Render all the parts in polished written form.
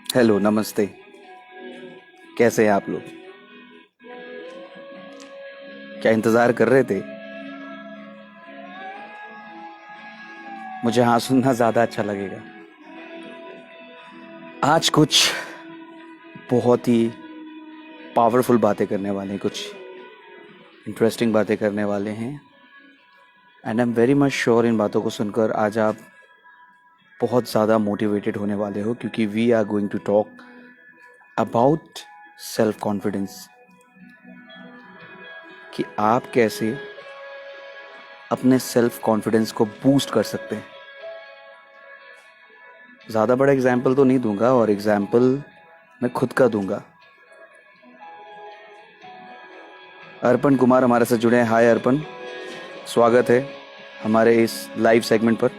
Hello, नमस्ते। कैसे हैं आप लोग? क्या इंतज़ार कर रहे थे? मुझे हाँ सुनना ज़्यादा अच्छा लगेगा। आज कुछ बहुत ही पावरफुल बातें करने वाले हैं, कुछ इंटरेस्टिंग बातें करने वाले हैं। And I am very much sure इन बातों को सुनकर आज आप बहुत ज़्यादा मोटिवेटेड होने वाले हो, क्योंकि we are going to talk about self confidence. कि आप कैसे अपने सेल्फ कॉन्फिडेंस को बूस्ट कर सकते हैं। ज़्यादा बड़ा एग्जाम्पल तो नहीं दूंगा, और एग्जाम्पल मैं खुद का दूंगा। अर्पण कुमार हमारे साथ जुड़े हैं। हाय अर्पण, स्वागत है हमारे इस लाइव सेगमेंट पर,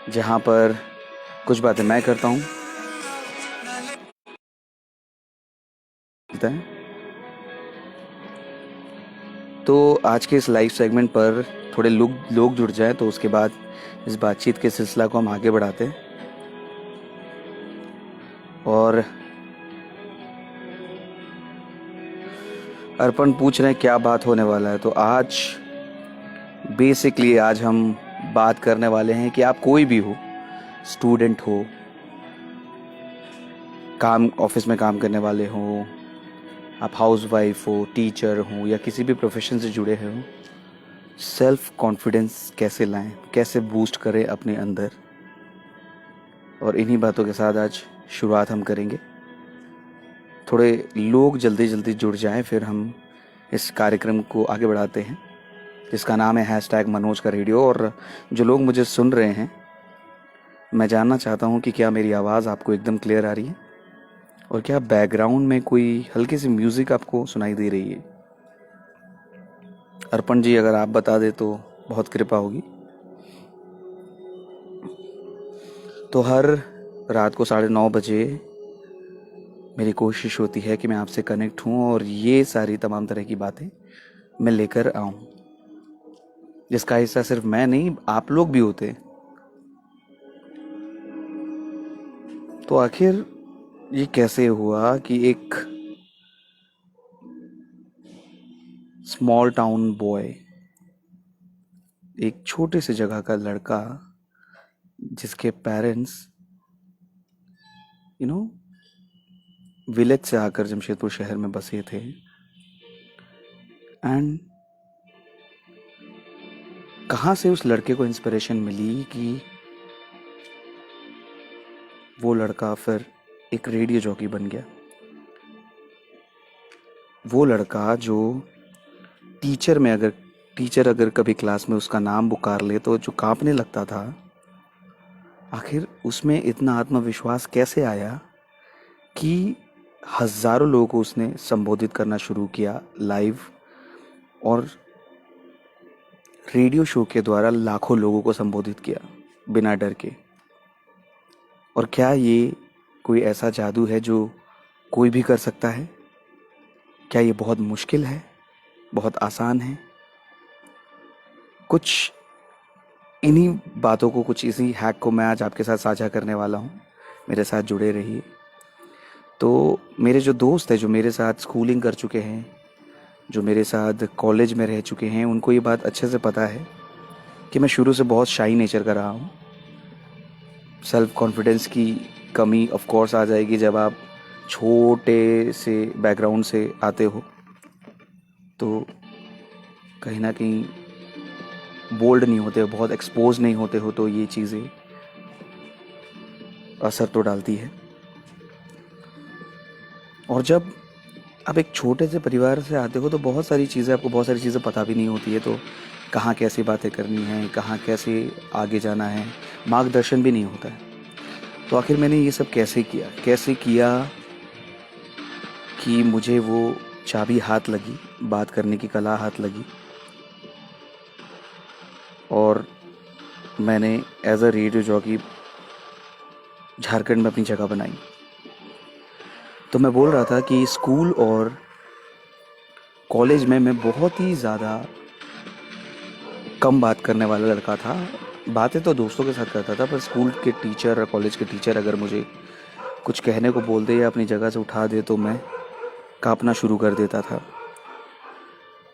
जहां पर कुछ बातें मैं करता हूं। तो आज के इस लाइव सेगमेंट पर थोड़े लोग जुड़ जाएं, तो उसके बाद इस बातचीत के सिलसिला को हम आगे बढ़ाते हैं। और अर्पण पूछ रहे हैं क्या बात होने वाला है। तो आज बेसिकली आज हम बात करने वाले हैं कि आप कोई भी हो, स्टूडेंट हो, काम ऑफिस में काम करने वाले हो, आप हाउस वाइफ हो, टीचर हो, या किसी भी प्रोफेशन से जुड़े हो, सेल्फ कॉन्फिडेंस कैसे लाएं, कैसे बूस्ट करें अपने अंदर। और इन्हीं बातों के साथ आज शुरुआत हम करेंगे। थोड़े लोग जल्दी जल्दी जुड़ जाएं, फिर हम इस कार्यक्रम को आगे बढ़ाते हैं, जिसका नाम है #मनोज का रेडियो। और जो लोग मुझे सुन रहे हैं, मैं जानना चाहता हूं कि क्या मेरी आवाज़ आपको एकदम क्लियर आ रही है, और क्या बैकग्राउंड में कोई हल्की सी म्यूज़िक आपको सुनाई दे रही है। अर्पण जी, अगर आप बता दें तो बहुत कृपा होगी। तो हर रात को 9:30 बजे मेरी कोशिश होती है कि मैं आपसे कनेक्ट हूँ, और ये सारी तमाम तरह की बातें मैं लेकर आऊँ, जिसका हिस्सा सिर्फ मैं नहीं, आप लोग भी होते हैं। तो आखिर ये कैसे हुआ कि एक स्मॉल टाउन बॉय, एक छोटे से जगह का लड़का, जिसके पेरेंट्स यू नो विलेज से आकर जमशेदपुर शहर में बसे थे, एंड कहाँ से उस लड़के को इंस्पिरेशन मिली कि वो लड़का फिर एक रेडियो जॉकी बन गया। वो लड़का जो टीचर अगर कभी क्लास में उसका नाम पुकार ले तो जो कांपने लगता था, आखिर उसमें इतना आत्मविश्वास कैसे आया कि हजारों लोगों को उसने संबोधित करना शुरू किया लाइव, और रेडियो शो के द्वारा लाखों लोगों को संबोधित किया बिना डर के। और क्या ये कोई ऐसा जादू है जो कोई भी कर सकता है? क्या ये बहुत मुश्किल है, बहुत आसान है? कुछ इन्हीं बातों को, कुछ इसी हैक को मैं आज आपके साथ साझा करने वाला हूँ। मेरे साथ जुड़े रहिए। तो मेरे जो दोस्त हैं, जो मेरे साथ स्कूलिंग कर चुके हैं, जो मेरे साथ कॉलेज में रह चुके हैं, उनको ये बात अच्छे से पता है कि मैं शुरू से बहुत शाई नेचर का रहा हूँ। सेल्फ कॉन्फिडेंस की कमी ऑफ कोर्स आ जाएगी जब आप छोटे से बैकग्राउंड से आते हो, तो कहीं ना कहीं बोल्ड नहीं होते हो, बहुत एक्सपोज नहीं होते हो, तो ये चीज़ें असर तो डालती है। और जब आप एक छोटे से परिवार से आते हो तो आपको बहुत सारी चीज़ें पता भी नहीं होती है। तो कहाँ कैसी बातें करनी है, कहाँ कैसे आगे जाना है, मार्गदर्शन भी नहीं होता है। तो आखिर मैंने ये सब कैसे किया कि मुझे वो चाबी हाथ लगी, बात करने की कला हाथ लगी, और मैंने as a radio jockey Jharkhand में अपनी जगह बनाई। तो मैं बोल रहा था कि स्कूल और कॉलेज में मैं बहुत ही ज़्यादा कम बात करने वाला लड़का था। बातें तो दोस्तों के साथ करता था, पर स्कूल के टीचर और कॉलेज के टीचर अगर मुझे कुछ कहने को बोल दे या अपनी जगह से उठा दे तो मैं कांपना शुरू कर देता था।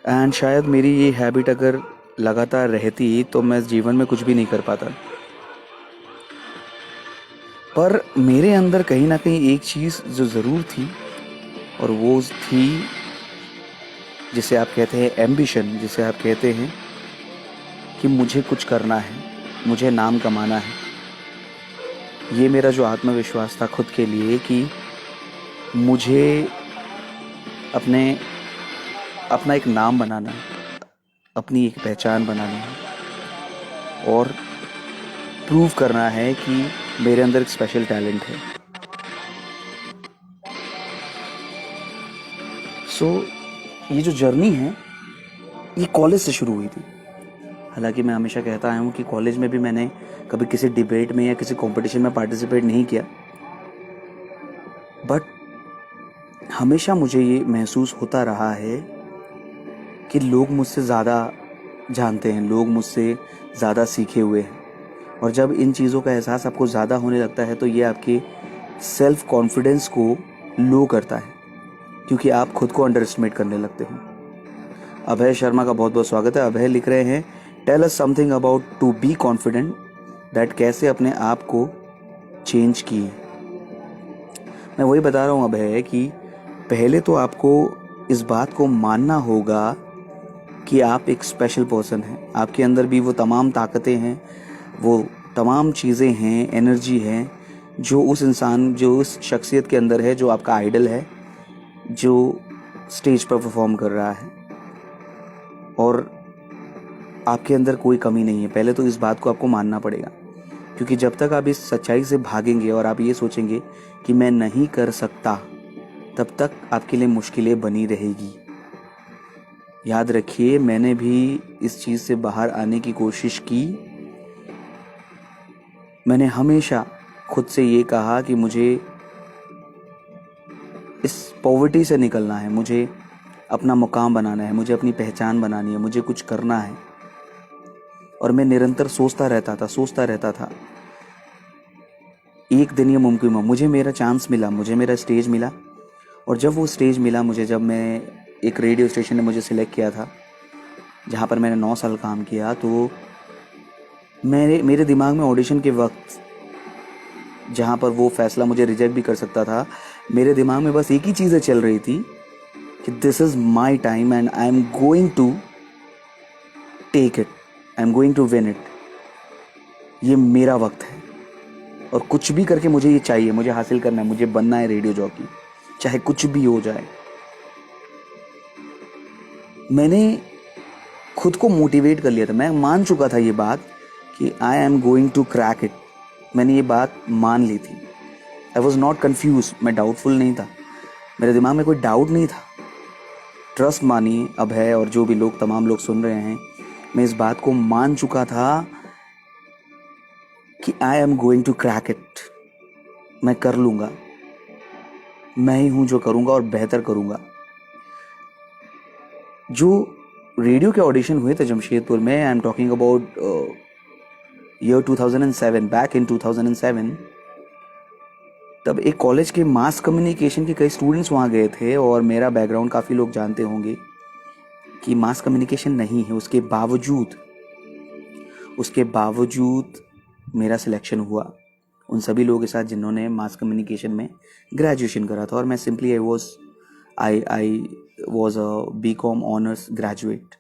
एंड शायद मेरी ये हैबिट अगर लगातार रहती तो मैं जीवन में कुछ भी नहीं कर पाता। पर मेरे अंदर कहीं ना कहीं एक चीज़ जो ज़रूर थी, और वो थी जिसे आप कहते हैं एम्बिशन, जिसे आप कहते हैं कि मुझे कुछ करना है, मुझे नाम कमाना है। ये मेरा जो आत्मविश्वास था खुद के लिए कि मुझे अपने अपना एक नाम बनाना है, अपनी एक पहचान बनानी है और प्रूव करना है कि मेरे अंदर एक स्पेशल टैलेंट है। सो ये जो जर्नी है ये कॉलेज से शुरू हुई थी। हालांकि मैं हमेशा कहता आया हूँ कि कॉलेज में भी मैंने कभी किसी डिबेट में या किसी कंपटीशन में पार्टिसिपेट नहीं किया, बट हमेशा मुझे ये महसूस होता रहा है कि लोग मुझसे ज़्यादा जानते हैं, लोग मुझसे ज़्यादा सीखे हुए हैं। और जब इन चीज़ों का एहसास आपको ज़्यादा होने लगता है तो ये आपके सेल्फ कॉन्फिडेंस को लो करता है, क्योंकि आप खुद को अंडर एस्टिमेट करने लगते हो। अभय शर्मा का बहुत बहुत स्वागत है। अभय लिख रहे हैं, tell us something about to be confident, that कैसे अपने आप को चेंज किए। मैं वही बता रहा हूँ अभय कि पहले तो आपको इस बात को मानना होगा कि आप एक स्पेशल पर्सन हैं। आपके अंदर भी वो तमाम ताकतें हैं, वो तमाम चीज़ें हैं, एनर्जी है जो उस इंसान, जो उस शख्सियत के अंदर है, जो आपका आइडल है, जो स्टेज पर परफॉर्म कर रहा है। और आपके अंदर कोई कमी नहीं है। पहले तो इस बात को आपको मानना पड़ेगा, क्योंकि जब तक आप इस सच्चाई से भागेंगे और आप ये सोचेंगे कि मैं नहीं कर सकता, तब तक आपके लिए मुश्किलें बनी रहेगी। याद रखिए, मैंने भी इस चीज़ से बाहर आने की कोशिश की। मैंने हमेशा खुद से ये कहा कि मुझे इस पॉवर्टी से निकलना है, मुझे अपना मुकाम बनाना है, मुझे अपनी पहचान बनानी है, मुझे कुछ करना है। और मैं निरंतर सोचता रहता था। एक दिन ये मुमकिन हुआ, मुझे मेरा चांस मिला, मुझे मेरा स्टेज मिला। और जब वो स्टेज मिला मुझे, जब मैं एक रेडियो स्टेशन ने मुझे सिलेक्ट किया था जहाँ पर मैंने 9 साल काम किया, तो मेरे दिमाग में ऑडिशन के वक्त, जहाँ पर वो फैसला मुझे रिजेक्ट भी कर सकता था, मेरे दिमाग में बस एक ही चीज़ें चल रही थी कि this is my time and I am going to take it, I am going to win it. ये मेरा वक्त है और कुछ भी करके मुझे ये चाहिए, मुझे हासिल करना है, मुझे बनना है रेडियो जॉकी, चाहे कुछ भी हो जाए। मैंने खुद को मोटिवेट कर लिया था, मैं मान चुका था ये बात कि I am going to crack it. मैंने ये बात मान ली थी। आई वॉज नॉट कन्फ्यूज, मैं डाउटफुल नहीं था, मेरे दिमाग में कोई डाउट नहीं था। ट्रस्ट मानिए अभय और जो भी लोग, तमाम लोग सुन रहे हैं, मैं इस बात को मान चुका था कि I am going to crack it. मैं कर लूँगा, मैं ही हूँ जो करूँगा और बेहतर करूँगा। जो रेडियो के ऑडिशन हुए थे जमशेदपुर में, I am talking about year 2007, back in 2007, तब एक कॉलेज के मास कम्युनिकेशन के कई स्टूडेंट्स वहाँ गए थे। और मेरा बैकग्राउंड काफ़ी लोग जानते होंगे कि मास कम्युनिकेशन नहीं है। उसके बावजूद मेरा सिलेक्शन हुआ उन सभी लोगों के साथ जिन्होंने मास कम्युनिकेशन में ग्रेजुएशन करा था। और मैं simply I was a B Com honours graduate.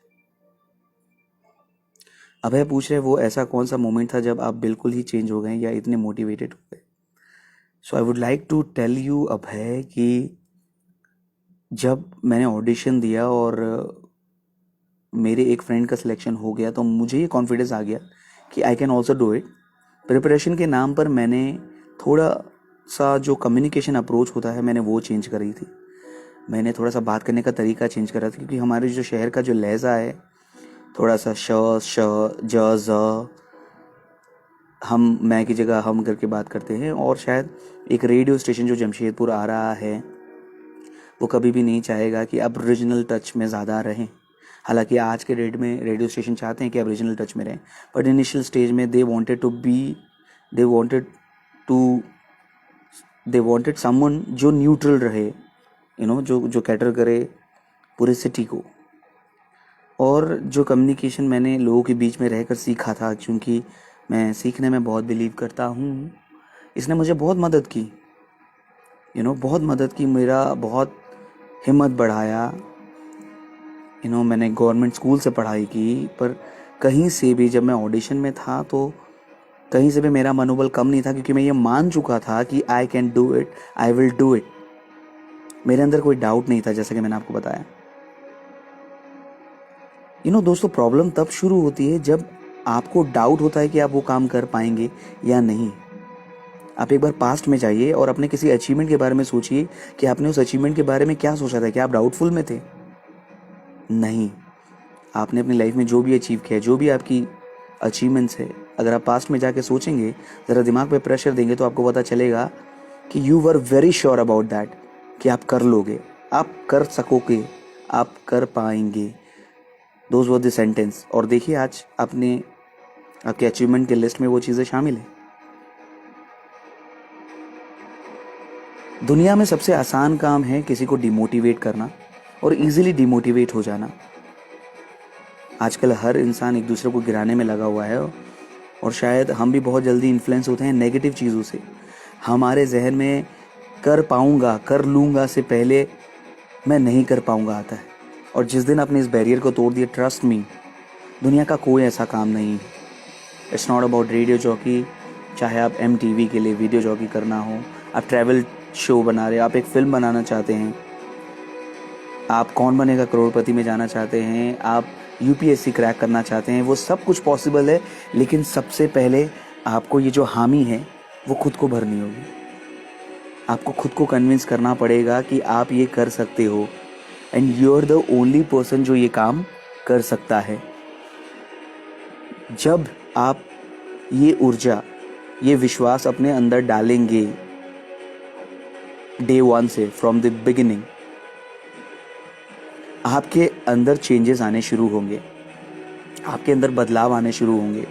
Abhay पूछ रहे, वो ऐसा कौन सा मोमेंट था जब आप बिल्कुल ही चेंज हो गए या इतने मोटिवेटेड हो गए? So I would like to tell you Abhay कि जब मैंने ऑडिशन दिया और मेरे एक फ्रेंड का सिलेक्शन हो गया, तो मुझे ये कॉन्फिडेंस आ गया कि I can also do it. Preparation के नाम पर मैंने थोड़ा सा जो कम्युनिकेशन अप्रोच होता है, मैंने वो चेंज करी थी। मैंने थोड़ा सा बात करने का तरीका चेंज करा था, क्योंकि हमारे जो शहर का जो लहजा है, थोड़ा सा श ज ज, हम मैं की जगह हम करके बात करते हैं। और शायद एक रेडियो स्टेशन जो जमशेदपुर आ रहा है, वो कभी भी नहीं चाहेगा कि अब ओरिजिनल टच में ज़्यादा रहें। हालांकि आज के डेट में रेडियो स्टेशन चाहते हैं कि ओरिजिनल टच में रहें, बट इनिशियल स्टेज में they wanted they wanted someone जो न्यूट्रल रहे, जो कैटर करे पूरे सिटी को। और जो कम्युनिकेशन मैंने लोगों के बीच में रहकर सीखा था, क्योंकि मैं सीखने में बहुत बिलीव करता हूँ, इसने मुझे बहुत मदद की, बहुत मदद की, मेरा बहुत हिम्मत बढ़ाया। मैंने गवर्नमेंट स्कूल से पढ़ाई की, पर कहीं से भी जब मैं ऑडिशन में था तो कहीं से भी मेरा मनोबल कम नहीं था, क्योंकि मैं ये मान चुका था कि I can do it, I will do it. मेरे अंदर कोई डाउट नहीं था, जैसे कि मैंने आपको बताया। दोस्तों, प्रॉब्लम तब शुरू होती है जब आपको डाउट होता है कि आप वो काम कर पाएंगे या नहीं। आप एक बार पास्ट में जाइए और अपने किसी अचीवमेंट के बारे में सोचिए कि आपने उस अचीवमेंट के बारे में क्या सोचा था। क्या आप डाउटफुल में थे? नहीं। आपने अपनी लाइफ में जो भी अचीव किया, जो भी आपकी अचीवमेंट्स है, अगर आप पास्ट में जाके सोचेंगे, ज़रा दिमाग पे प्रेशर देंगे, तो आपको पता चलेगा कि you were very sure about that, कि आप कर लोगे, आप कर सकोगे, आप कर पाएंगे। Those were the sentence. और देखिए, आज आपके अचीवमेंट के लिस्ट में वो चीज़ें शामिल हैं। दुनिया में सबसे आसान काम है किसी को डिमोटिवेट करना और इजीली डिमोटिवेट हो जाना। आजकल हर इंसान एक दूसरे को गिराने में लगा हुआ है, और शायद हम भी बहुत जल्दी इन्फ्लुएंस होते हैं नेगेटिव चीज़ों से। हमारे जहन में कर पाऊंगा, कर लूँगा से पहले मैं नहीं कर पाऊंगा आता है। और जिस दिन आपने इस बैरियर को तोड़ दिया, ट्रस्ट मी, दुनिया का कोई ऐसा काम नहीं है। It's not about radio jockey, चाहे आप MTV के लिए वीडियो जॉकी करना हो, आप ट्रैवल शो बना रहे, आप एक फिल्म बनाना चाहते हैं, आप कौन बनेगा करोड़पति में जाना चाहते हैं, आप UPSC क्रैक करना चाहते हैं, वो सब कुछ पॉसिबल है। लेकिन सबसे पहले आपको ये जो हामी है वो खुद को भरनी होगी। आपको खुद को कन्विंस करना पड़ेगा कि आप ये कर सकते हो, and you are the only person जो ये काम कर सकता है। जब आप ये ऊर्जा, ये विश्वास अपने अंदर डालेंगे डे 1 से, फ्रॉम द बिगिनिंग, आपके अंदर चेंजेस आने शुरू होंगे, आपके अंदर बदलाव आने शुरू होंगे।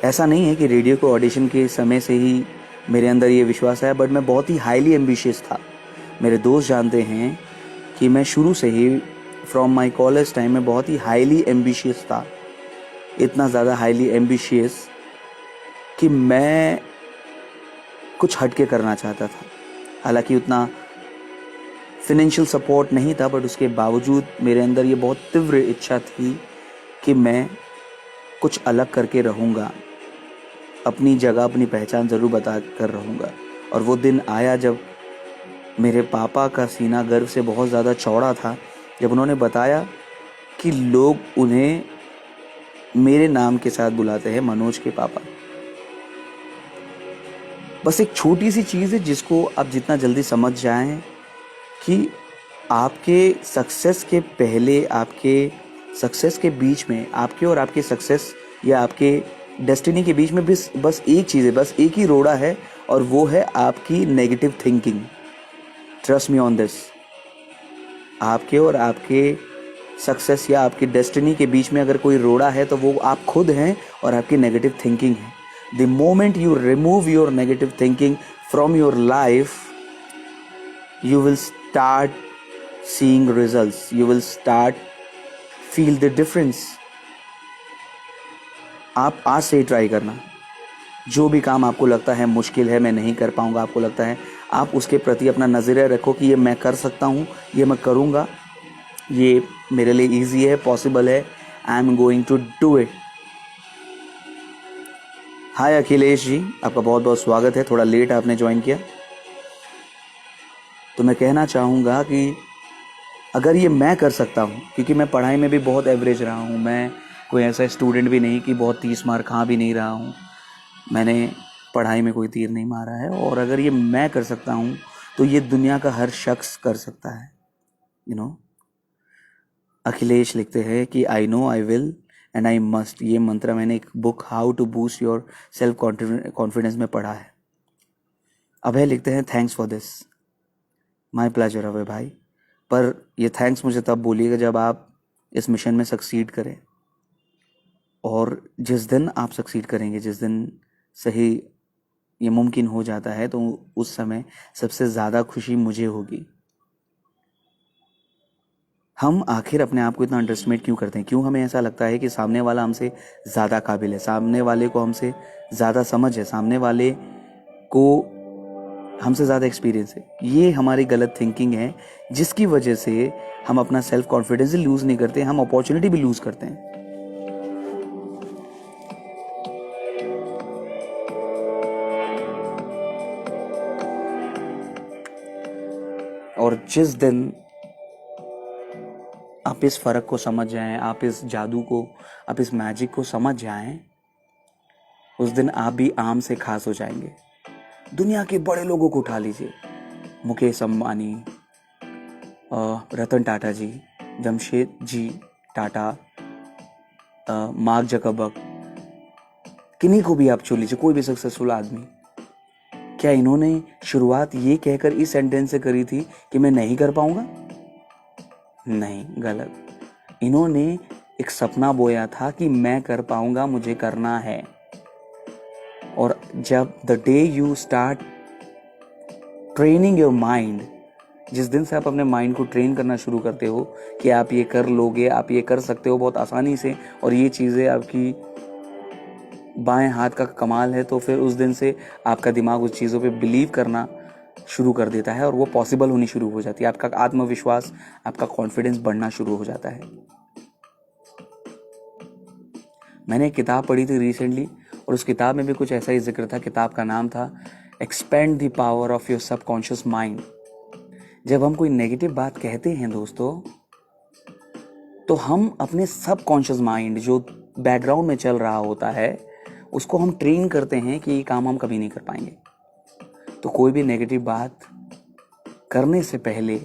ऐसा नहीं है कि रेडियो को ऑडिशन के समय से ही मेरे अंदर ये विश्वास आया, बट मैं बहुत ही हाईली एम्बिशियस था। मेरे दोस्त जानते हैं कि मैं शुरू से ही, फ्रॉम माय कॉलेज टाइम में, बहुत ही हाईली एम्बिशियस था। इतना ज़्यादा हाईली एम्बिशियस कि मैं कुछ हटके करना चाहता था। हालांकि उतना फिनेंशियल सपोर्ट नहीं था, बट उसके बावजूद मेरे अंदर ये बहुत तीव्र इच्छा थी कि मैं कुछ अलग करके रहूँगा, अपनी जगह, अपनी पहचान ज़रूर बता कर रहूँगा। और वो दिन आया जब मेरे पापा का सीना गर्व से बहुत ज़्यादा चौड़ा था, जब उन्होंने बताया कि लोग उन्हें मेरे नाम के साथ बुलाते हैं, मनोज के पापा। बस एक छोटी सी चीज़ है जिसको आप जितना जल्दी समझ जाएं कि आपके सक्सेस के पहले, आपके सक्सेस के बीच में, आपके और आपके सक्सेस या आपके डेस्टिनी के बीच में बस एक चीज़ है, बस एक ही रोड़ा है, और वो है आपकी negative thinking. Trust me on this. आपके और आपके सक्सेस या आपकी डेस्टिनी के बीच में अगर कोई रोड़ा है, तो वो आप खुद हैं और आपकी नेगेटिव थिंकिंग है। The moment you remove your negative thinking from your life, you will start seeing results, you will start feel the difference। आप आज से ही ट्राई करना। जो भी काम आपको लगता है मुश्किल है, मैं नहीं कर पाऊंगा, आपको लगता है, आप उसके प्रति अपना नज़रिया रखो कि ये मैं कर सकता हूँ, ये मैं करूँगा, ये मेरे लिए ईजी है, पॉसिबल है, I am going to do it. Hi Akhilesh ji, आपका बहुत बहुत स्वागत है। थोड़ा लेट आपने ज्वाइन किया, तो मैं कहना चाहूँगा कि अगर ये मैं कर सकता हूँ, क्योंकि मैं पढ़ाई में भी बहुत एवरेज रहा हूँ, मैं कोई ऐसा स्टूडेंट भी नहीं कि बहुत 30 मार्क खा भी नहीं रहा हूँ, मैंने पढ़ाई में कोई तीर नहीं मारा है। और अगर ये मैं कर सकता हूँ, तो ये दुनिया का हर शख्स कर सकता है। अखिलेश लिखते हैं कि I know, I will and I must. ये मंत्र मैंने एक book how to boost your self confidence में पढ़ा है। अभय लिखते हैं thanks for this. My pleasure Abhay भाई। पर ये थैंक्स मुझे तब बोलिएगा जब आप इस मिशन में सक्सीड करें। और जिस दिन आप सक्सीड करेंगे, जिस दिन सही ये मुमकिन हो जाता है तो उस समय सबसे ज़्यादा खुशी मुझे होगी। हम आखिर अपने आप को इतना अंडरस्टिमेट क्यों करते हैं? क्यों हमें ऐसा लगता है कि सामने वाला हमसे ज़्यादा काबिल है, सामने वाले को हमसे ज़्यादा समझ है, सामने वाले को हमसे ज़्यादा एक्सपीरियंस है? ये हमारी गलत थिंकिंग है, जिसकी वजह से हम अपना सेल्फ कॉन्फिडेंस ही लूज़ नहीं करते, हम अपॉर्चुनिटी भी लूज़ करते हैं। और जिस दिन आप इस फ़र्क को समझ जाएं, आप इस जादू को, आप इस मैजिक को समझ जाएं, उस दिन आप भी आम से खास हो जाएंगे। दुनिया के बड़े लोगों को उठा लीजिए, मुकेश अंबानी, रतन टाटा जी, जमशेद जी टाटा, मार्क जकरबर्ग, किन्हीं को भी आप चुन लीजिए, कोई भी सक्सेसफुल आदमी। क्या इन्होंने शुरुआत ये कहकर इस सेंटेंस से करी थी कि मैं नहीं कर पाऊंगा? नहीं, गलत। इन्होंने एक सपना बोया था कि मैं कर पाऊंगा, मुझे करना है। और जब the day you start training your mind, जिस दिन से आप अपने माइंड को ट्रेन करना शुरू करते हो कि आप ये कर लोगे, आप ये कर सकते हो बहुत आसानी से, और ये चीज़ें आपकी बाएं हाथ का कमाल है, तो फिर उस दिन से आपका दिमाग उस चीज़ों पे बिलीव करना शुरू कर देता है और वो पॉसिबल होनी शुरू हो जाती है। आपका आत्मविश्वास, आपका कॉन्फिडेंस बढ़ना शुरू हो जाता है। मैंने एक किताब पढ़ी थी रिसेंटली, और उस किताब में भी कुछ ऐसा ही जिक्र था। किताब का नाम था expand the power of your subconscious mind. जब हम कोई नेगेटिव बात कहते हैं दोस्तों, तो हम अपने सबकॉन्शियस माइंड जो बैकग्राउंड में चल रहा होता है, उसको हम ट्रेन करते हैं कि ये काम हम कभी नहीं कर पाएंगे। तो कोई भी नेगेटिव बात करने से पहले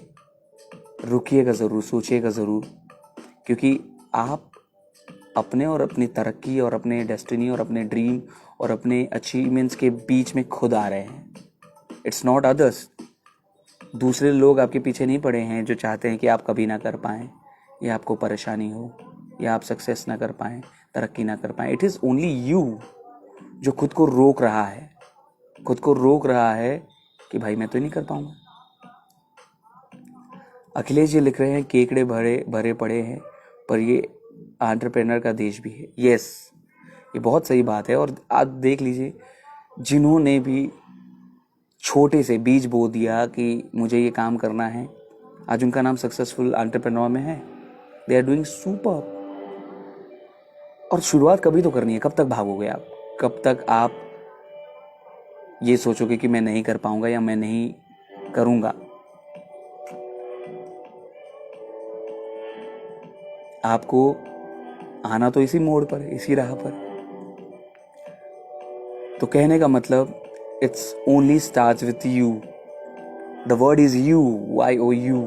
रुकिएगा ज़रूर, सोचिएगा ज़रूर, क्योंकि आप अपने और अपनी तरक्की और अपने डेस्टिनी और अपने ड्रीम और अपने अचीवमेंट्स के बीच में खुद आ रहे हैं। It's not others. दूसरे लोग आपके पीछे नहीं पड़े हैं जो चाहते हैं कि आप कभी ना कर पाएं, या आपको परेशानी हो, या आप सक्सेस ना कर पाएं, तरक्की ना कर पाएं। इट इज़ ओनली यू जो खुद को रोक रहा है, खुद को रोक रहा है कि भाई मैं तो नहीं कर पाऊंगा। अखिलेश जी लिख रहे हैं केकड़े भरे भरे पड़े हैं, पर ये एंटरप्रेन्योर का देश भी है। यस, ये बहुत सही बात है। और आप देख लीजिए, जिन्होंने भी छोटे से बीज बो दिया कि मुझे ये काम करना है, आज उनका नाम सक्सेसफुल एंटरप्रेन्योर में है। They are doing super. और शुरुआत कभी तो करनी है। कब तक भागोगे आप? कब तक आप ये सोचोगे कि मैं नहीं कर पाऊंगा या मैं नहीं करूंगा? आपको आना तो इसी मोड़ पर है, इसी राह पर। तो कहने का मतलब, it's only starts with you. The word is you, YOU।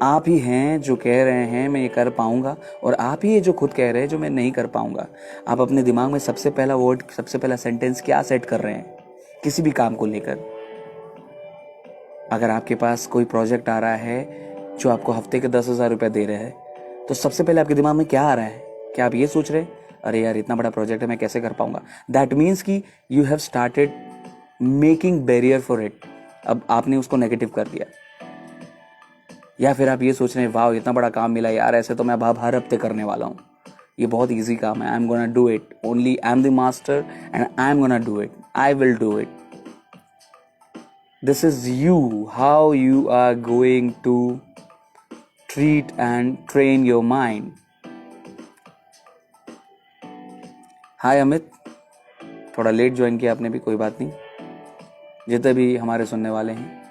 आप ही हैं जो कह रहे हैं मैं ये कर पाऊंगा, और आप ही है जो खुद कह रहे हैं जो मैं नहीं कर पाऊंगा। आप अपने दिमाग में सबसे पहला वर्ड, सबसे पहला सेंटेंस क्या सेट कर रहे हैं किसी भी काम को लेकर? अगर आपके पास कोई प्रोजेक्ट आ रहा है जो आपको हफ्ते के 10,000 रुपये दे रहे हैं, तो सबसे पहले आपके दिमाग में क्या आ रहा है? क्या आप ये सोच रहे हैं अरे यार इतना बड़ा प्रोजेक्ट है, मैं कैसे कर पाऊंगा? दैट मीन्स कि you have started making barrier for it. अब आपने उसको नेगेटिव कर दिया। या फिर आप ये सोच रहे हैं वाह इतना बड़ा काम मिला यार, ऐसे तो मैं अब हर हफ्ते करने वाला हूँ, ये बहुत ईजी काम है, I am gonna do it, only I am the master and I am gonna do it, I will do it. This is you, how you are going to treat and train your mind. Hi Amit, थोड़ा late join किया आपने भी, कोई बात नहीं। जितने भी हमारे सुनने वाले हैं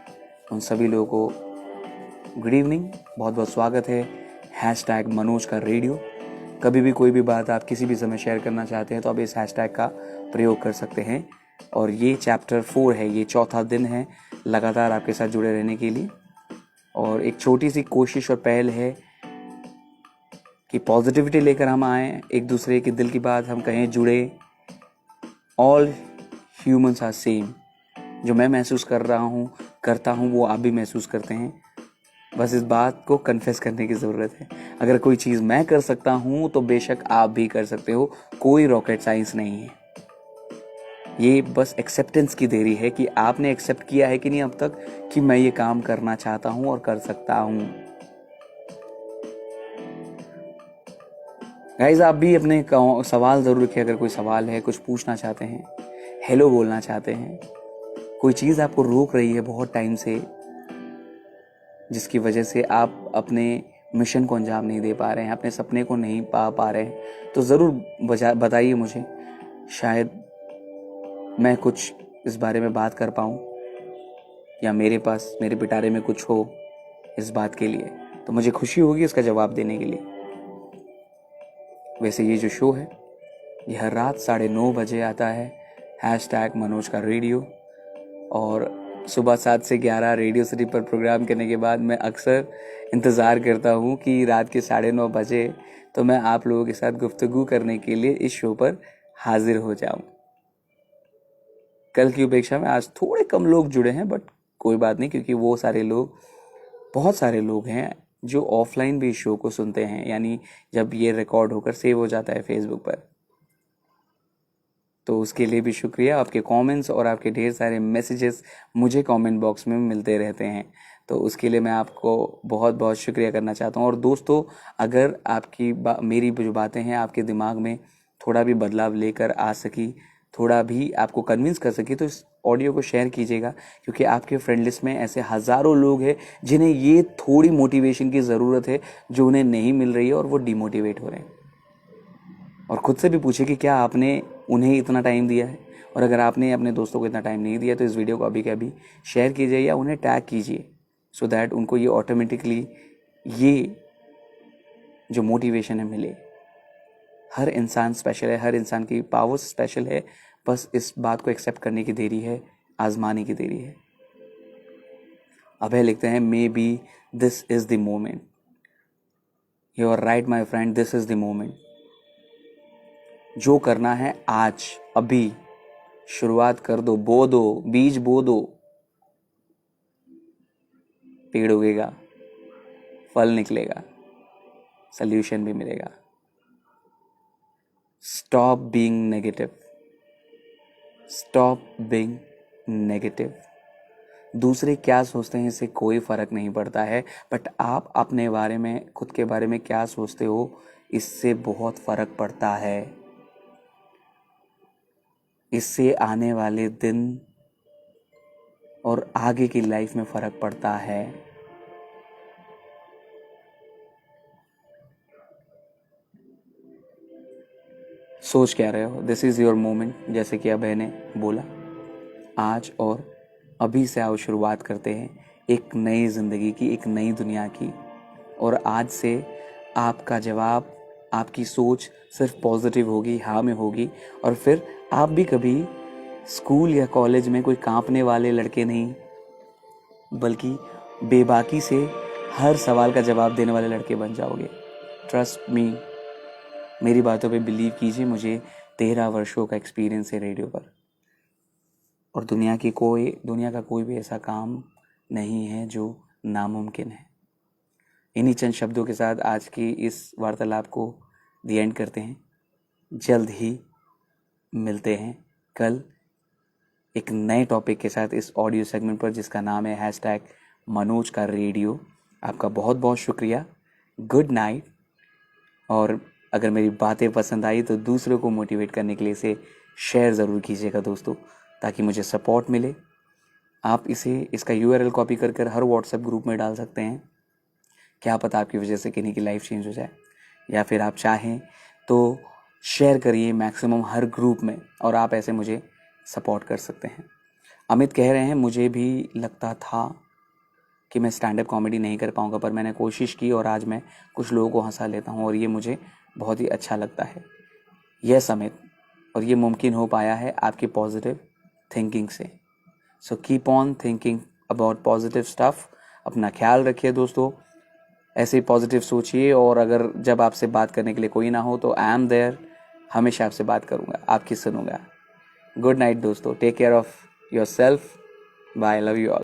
उन सभी लोगों को गुड इवनिंग, बहुत बहुत स्वागत है #मनोज का रेडियो। कभी भी कोई भी बात आप किसी भी समय शेयर करना चाहते हैं तो आप इस हैशटैग का प्रयोग कर सकते हैं। और ये चैप्टर 4 है, ये चौथा दिन है लगातार आपके साथ जुड़े रहने के लिए। और एक छोटी सी कोशिश और पहल है कि पॉजिटिविटी लेकर हम आए, एक दूसरे के दिल की बात हम कहें, जुड़े। All humans are same. जो मैं महसूस कर रहा हूँ, करता हूँ, वो आप भी महसूस करते हैं। बस इस बात को कन्फेस करने की ज़रूरत है। अगर कोई चीज़ मैं कर सकता हूँ तो बेशक आप भी कर सकते हो। कोई रॉकेट साइंस नहीं है। ये बस एक्सेप्टेंस की देरी है कि आपने एक्सेप्ट किया है कि नहीं अब तक कि मैं ये काम करना चाहता हूँ और कर सकता हूँ। गाइज आप भी अपने सवाल ज़रूर रखिए, अगर कोई सवाल है, कुछ पूछना चाहते हैं, हेलो बोलना चाहते हैं, कोई चीज़ आपको रोक रही है बहुत टाइम से, जिसकी वजह से आप अपने मिशन को अंजाम नहीं दे पा रहे हैं, अपने सपने को नहीं पा रहे हैं, तो ज़रूर बताइए मुझे। शायद मैं कुछ इस बारे में बात कर पाऊँ, या मेरे पास मेरे पिटारे में कुछ हो इस बात के लिए, तो मुझे खुशी होगी इसका जवाब देने के लिए। वैसे ये जो शो है ये हर रात 9:30 बजे आता है, #मनोज का रेडियो। और सुबह 7 से 11 रेडियो सिटी पर प्रोग्राम करने के बाद मैं अक्सर इंतज़ार करता हूँ कि रात के 9:30 बजे तो मैं आप लोगों के साथ गुफ्तगू करने के लिए इस शो पर हाजिर हो जाऊँ। कल की अपेक्षा में आज थोड़े कम लोग जुड़े हैं, बट कोई बात नहीं, क्योंकि वो सारे लोग, बहुत सारे लोग हैं जो ऑफलाइन भी इस शो को सुनते हैं, यानी जब ये रिकॉर्ड होकर सेव हो जाता है फेसबुक पर। तो उसके लिए भी शुक्रिया। आपके कमेंट्स और आपके ढेर सारे मैसेजेस मुझे कमेंट बॉक्स में मिलते रहते हैं, तो उसके लिए मैं आपको बहुत बहुत शुक्रिया करना चाहता हूँ। और दोस्तों, अगर आपकी मेरी जो बातें हैं आपके दिमाग में थोड़ा भी बदलाव लेकर आ सकी, थोड़ा भी आपको कन्विंस कर सकी, तो इस ऑडियो को शेयर कीजिएगा, क्योंकि आपके फ्रेंड लिस्ट में ऐसे हज़ारों लोग हैं जिन्हें ये थोड़ी मोटिवेशन की ज़रूरत है, जो उन्हें नहीं मिल रही है और वो डिमोटिवेट हो रहे हैं। और ख़ुद से भी पूछिए कि क्या आपने उन्हें इतना टाइम दिया है, और अगर आपने अपने दोस्तों को इतना टाइम नहीं दिया तो इस वीडियो को अभी के अभी शेयर कीजिए या उन्हें टैग कीजिए, सो दैट उनको ये ऑटोमेटिकली ये जो मोटिवेशन है मिले। हर इंसान स्पेशल है, हर इंसान की पावर स्पेशल है, बस इस बात को एक्सेप्ट करने की देरी है, आजमाने की देरी है। अभय लिखते हैं, maybe this is the moment. You are right my friend, this is the moment. जो करना है आज, अभी शुरुआत कर दो, बो दो, बीज बो दो, पेड़ उगेगा, फल निकलेगा, सल्यूशन भी मिलेगा। Stop being negative, stop being negative. दूसरे क्या सोचते हैं इससे कोई फर्क नहीं पड़ता है, बट आप अपने बारे में, खुद के बारे में क्या सोचते हो, इससे बहुत फर्क पड़ता है। इससे आने वाले दिन और आगे की लाइफ में फ़र्क पड़ता है। सोच क्या रहे हो, दिस इज़ योर मोमेंट। जैसे कि अभय ने बोला, आज और अभी से आओ शुरुआत करते हैं एक नई ज़िंदगी की, एक नई दुनिया की। और आज से आपका जवाब, आपकी सोच सिर्फ पॉजिटिव होगी, हाँ में होगी। और फिर आप भी कभी स्कूल या कॉलेज में कोई कांपने वाले लड़के नहीं, बल्कि बेबाकी से हर सवाल का जवाब देने वाले लड़के बन जाओगे। ट्रस्ट मी, मेरी बातों पे बिलीव कीजिए। मुझे 13 वर्षों का एक्सपीरियंस है रेडियो पर, और दुनिया का कोई भी ऐसा काम नहीं है जो नामुमकिन है। इन्हीं चंद शब्दों के साथ आज की इस वार्तालाप को दी एंड करते हैं। जल्द ही मिलते हैं कल एक नए टॉपिक के साथ इस ऑडियो सेगमेंट पर, जिसका नाम है #मनोज का रेडियो। आपका बहुत बहुत शुक्रिया। Good night. और अगर मेरी बातें पसंद आई तो दूसरों को मोटिवेट करने के लिए इसे शेयर ज़रूर कीजिएगा दोस्तों, ताकि मुझे सपोर्ट मिले। आप इसका URL कॉपी कर हर व्हाट्सएप ग्रुप में डाल सकते हैं। क्या पता आपकी वजह से किन्हीं की लाइफ चेंज हो जाए, या फिर आप चाहें तो शेयर करिए मैक्सिमम हर ग्रुप में, और आप ऐसे मुझे सपोर्ट कर सकते हैं। अमित कह रहे हैं, मुझे भी लगता था कि मैं स्टैंड अप कॉमेडी नहीं कर पाऊँगा, पर मैंने कोशिश की और आज मैं कुछ लोगों को हंसा लेता हूँ, और ये मुझे बहुत ही अच्छा लगता है। यस अमित, और ये मुमकिन हो पाया है आपकी पॉजिटिव थिंकिंग से। So keep on thinking about positive stuff. अपना ख्याल रखिए दोस्तों, ऐसे ही पॉजिटिव सोचिए। और अगर जब आपसे बात करने के लिए कोई ना हो तो आई एम देयर, हमेशा आपसे बात करूँगा, आपकी सुनूंगा। गुड नाइट दोस्तों, take care of yourself, bye, love you all.